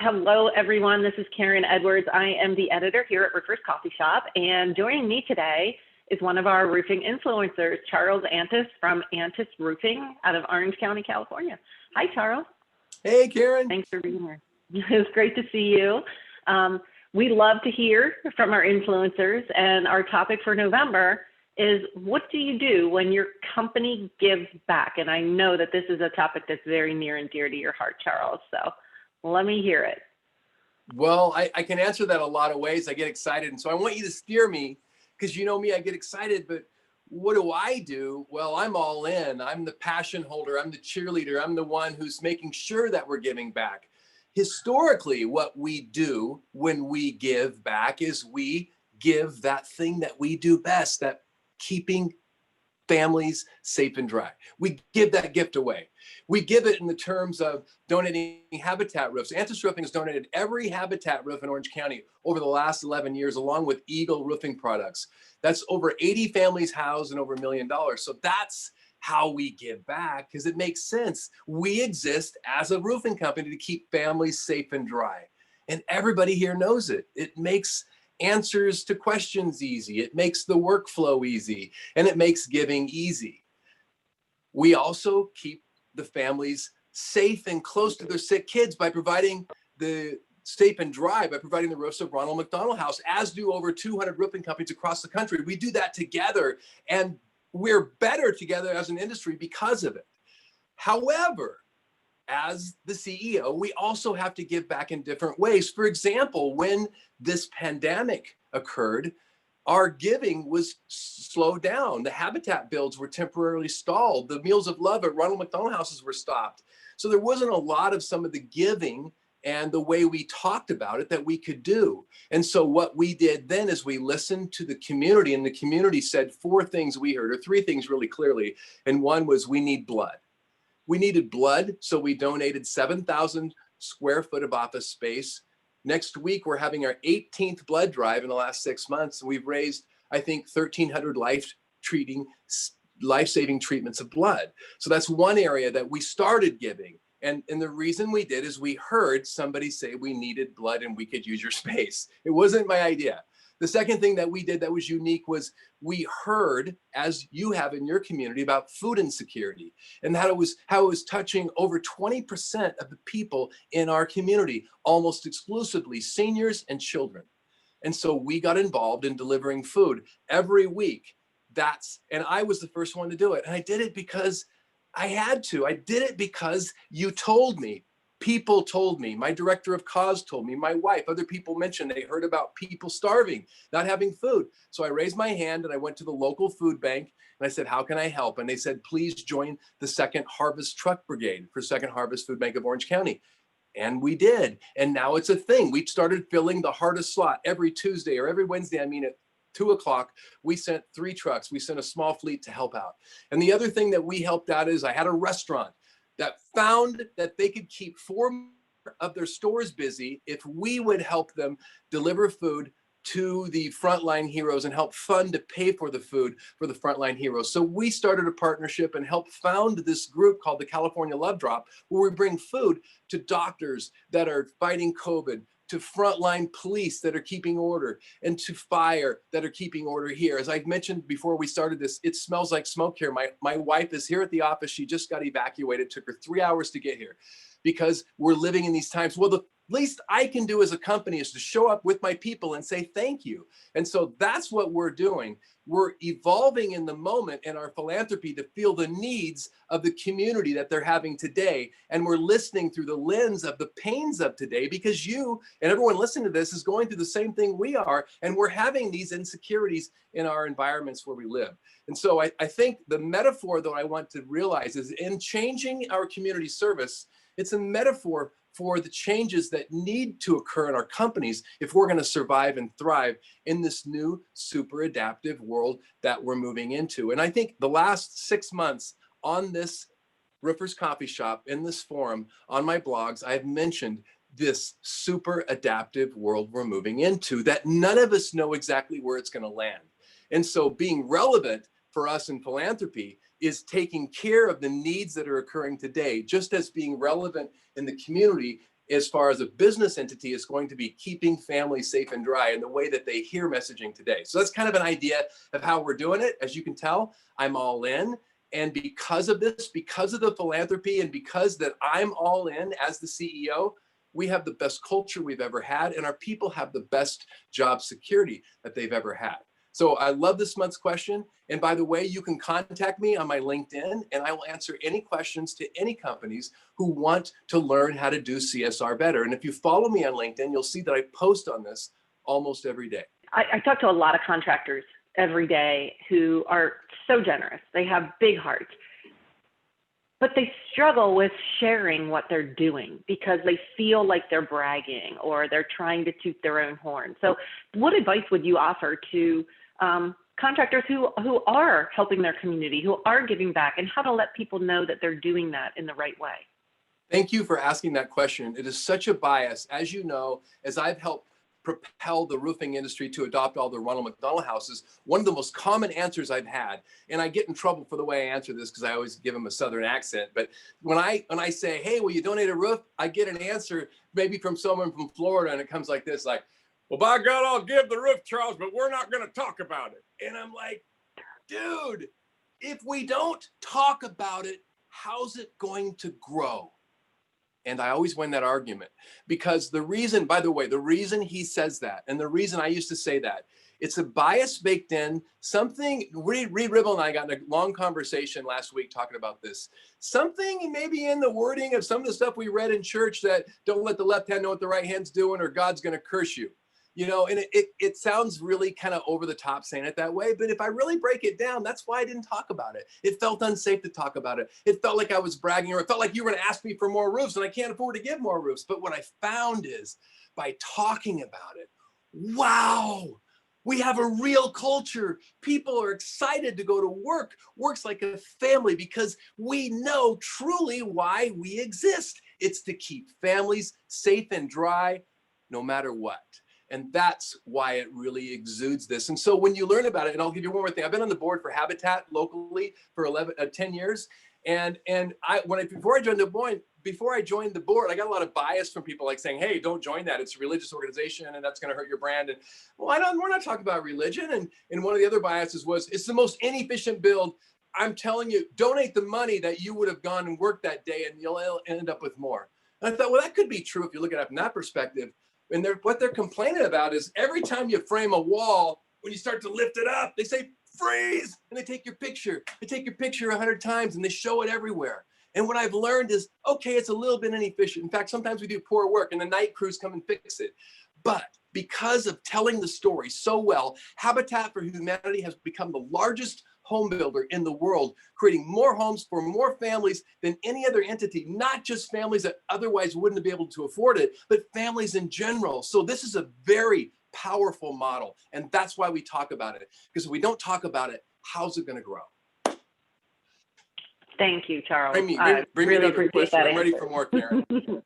Hello, everyone. This is Karen Edwards. I am the editor here at Roofers Coffee Shop, and joining me today is one of our roofing influencers, Charles Antis from Antis Roofing out of Orange County, California. Hi, Charles. Hey, Karen. Thanks for being here. It's great to see you. We love to hear from our influencers, and our topic for November is, what do you do when your company gives back? And I know that this is a topic that's very near and dear to your heart, Charles, so let me hear it. Well, I can answer that a lot of ways. I get excited, and so I want you to steer me, because you know me, I get excited, but what do I do? Well, I'm all in. I'm the passion holder. I'm the cheerleader. I'm the one who's making sure that we're giving back. Historically, what we do when we give back is we give that thing that we do best, that keeping families safe and dry. We give that gift away. We give it in the terms of donating habitat roofs. Antis Roofing has donated every habitat roof in Orange County over the last 11 years, along with Eagle Roofing products. That's over 80 families housed and over $1 million. So that's how we give back, because it makes sense. We exist as a roofing company to keep families safe and dry. And everybody here knows it. It makes answers to questions easy. It makes the workflow easy, and it makes giving easy. We also keep the families safe and close to their sick kids by providing the safe and dry, by providing the roofs of Ronald McDonald House, as do over 200 roofing companies across the country. We do that together, and we're better together as an industry because of it. However, as the CEO, we also have to give back in different ways. For example, when this pandemic occurred, our giving was slowed down. The habitat builds were temporarily stalled. The Meals of Love at Ronald McDonald Houses were stopped. So there wasn't a lot of some of the giving and the way we talked about it that we could do. And so what we did then is we listened to the community, and the community said 4 things we heard, or 3 things really clearly. And one was, we need blood. We needed blood, so we donated 7,000 square foot of office space. Next week, we're having our 18th blood drive in the last 6 months. And we've raised, I think, 1,300 life-saving treatments of blood. So that's one area that we started giving. And the reason we did is we heard somebody say we needed blood and we could use your space. It wasn't my idea. The second thing that we did that was unique was we heard, as you have in your community, about food insecurity, and how it was touching over 20% of the people in our community, almost exclusively seniors and children. And so we got involved in delivering food every week. And I was the first one to do it. And I did it because I had to. I did it because you told me. People told me, my director of cause told me, my wife, other people mentioned they heard about people starving, not having food. So I raised my hand and I went to the local food bank and I said, how can I help? And they said, please join the Second Harvest Truck Brigade for Second Harvest Food Bank of Orange County. And we did. And now it's a thing. We started filling the hardest slot every Tuesday, or every Wednesday, at 2 o'clock, we sent 3 trucks. We sent a small fleet to help out. And the other thing that we helped out is I had a restaurant that found that they could keep 4 of their stores busy if we would help them deliver food to the frontline heroes and help fund to pay for the food for the frontline heroes. So we started a partnership and helped found this group called the California Love Drop, where we bring food to doctors that are fighting COVID, to frontline police that are keeping order, and to fire that are keeping order here. As I mentioned before we started this, it smells like smoke here. My wife is here at the office. She just got evacuated. It took her 3 hours to get here because we're living in these times. Well, the least I can do as a company is to show up with my people and say thank you. And so that's what we're doing. We're evolving in the moment in our philanthropy to feel the needs of the community that they're having today. And we're listening through the lens of the pains of today, because you and everyone listening to this is going through the same thing we are. And we're having these insecurities in our environments where we live. And so I think the metaphor that I want to realize is, in changing our community service, it's a metaphor for the changes that need to occur in our companies if we're going to survive and thrive in this new super adaptive world that we're moving into. And I think the last 6 months on this Roofers Coffee Shop, in this forum, on my blogs, I've mentioned this super adaptive world we're moving into that none of us know exactly where it's going to land. And so being relevant for us in philanthropy is taking care of the needs that are occurring today, just as being relevant in the community as far as a business entity is going to be keeping families safe and dry in the way that they hear messaging today. So that's kind of an idea of how we're doing it. As you can tell, I'm all in. And because of this, because of the philanthropy, and because that I'm all in as the CEO, we have the best culture we've ever had, and our people have the best job security that they've ever had. So I love this month's question. And by the way, you can contact me on my LinkedIn, and I will answer any questions to any companies who want to learn how to do CSR better. And if you follow me on LinkedIn, you'll see that I post on this almost every day. I talk to a lot of contractors every day who are so generous. They have big hearts, but they struggle with sharing what they're doing because they feel like they're bragging or they're trying to toot their own horn. So what advice would you offer to contractors who are helping their community, who are giving back, and how to let people know that they're doing that in the right way? Thank you for asking that question. It is such a bias. As you know, as I've helped propel the roofing industry to adopt all the Ronald McDonald houses, one of the most common answers I've had, and I get in trouble for the way I answer this because I always give them a Southern accent, but when I say, hey, will you donate a roof? I get an answer maybe from someone from Florida, and it comes like this, like, well, by God, I'll give the roof, Charles, but we're not going to talk about it. And I'm like, dude, if we don't talk about it, how's it going to grow? And I always win that argument because the reason, by the way, the reason he says that, and the reason I used to say that, it's a bias baked in, something, Reed Ribble and I got in a long conversation last week talking about this. Something maybe in the wording of some of the stuff we read in church that don't let the left hand know what the right hand's doing or God's going to curse you. You know, and it sounds really kind of over the top saying it that way. But if I really break it down, that's why I didn't talk about it. It felt unsafe to talk about it. It felt like I was bragging, or it felt like you were going to ask me for more roofs and I can't afford to give more roofs. But what I found is by talking about it, wow, we have a real culture. People are excited to go to work. Work's like a family because we know truly why we exist. It's to keep families safe and dry no matter what. And that's why it really exudes this. And so when you learn about it, and I'll give you one more thing. I've been on the board for Habitat locally for 10 years. And before I joined the board, I got a lot of bias from people like saying, hey, don't join that. It's a religious organization and that's going to hurt your brand. And well, we're not talking about religion. And one of the other biases was, it's the most inefficient build. I'm telling you, donate the money that you would have gone and worked that day and you'll end up with more. And I thought, well, that could be true if you look at it from that perspective. And what they're complaining about is every time you frame a wall, when you start to lift it up, they say, freeze, and they take your picture. They take your picture 100 times and they show it everywhere. And what I've learned is, okay, it's a little bit inefficient. In fact, sometimes we do poor work and the night crews come and fix it. But because of telling the story so well, Habitat for Humanity has become the largest home builder in the world, creating more homes for more families than any other entity, not just families that otherwise wouldn't be able to afford it, but families in general. So this is a very powerful model. And that's why we talk about it. Because if we don't talk about it, how's it going to grow? Thank you, Charles. Bring me I really really another appreciate question. that I'm ready answer. for more, Karen.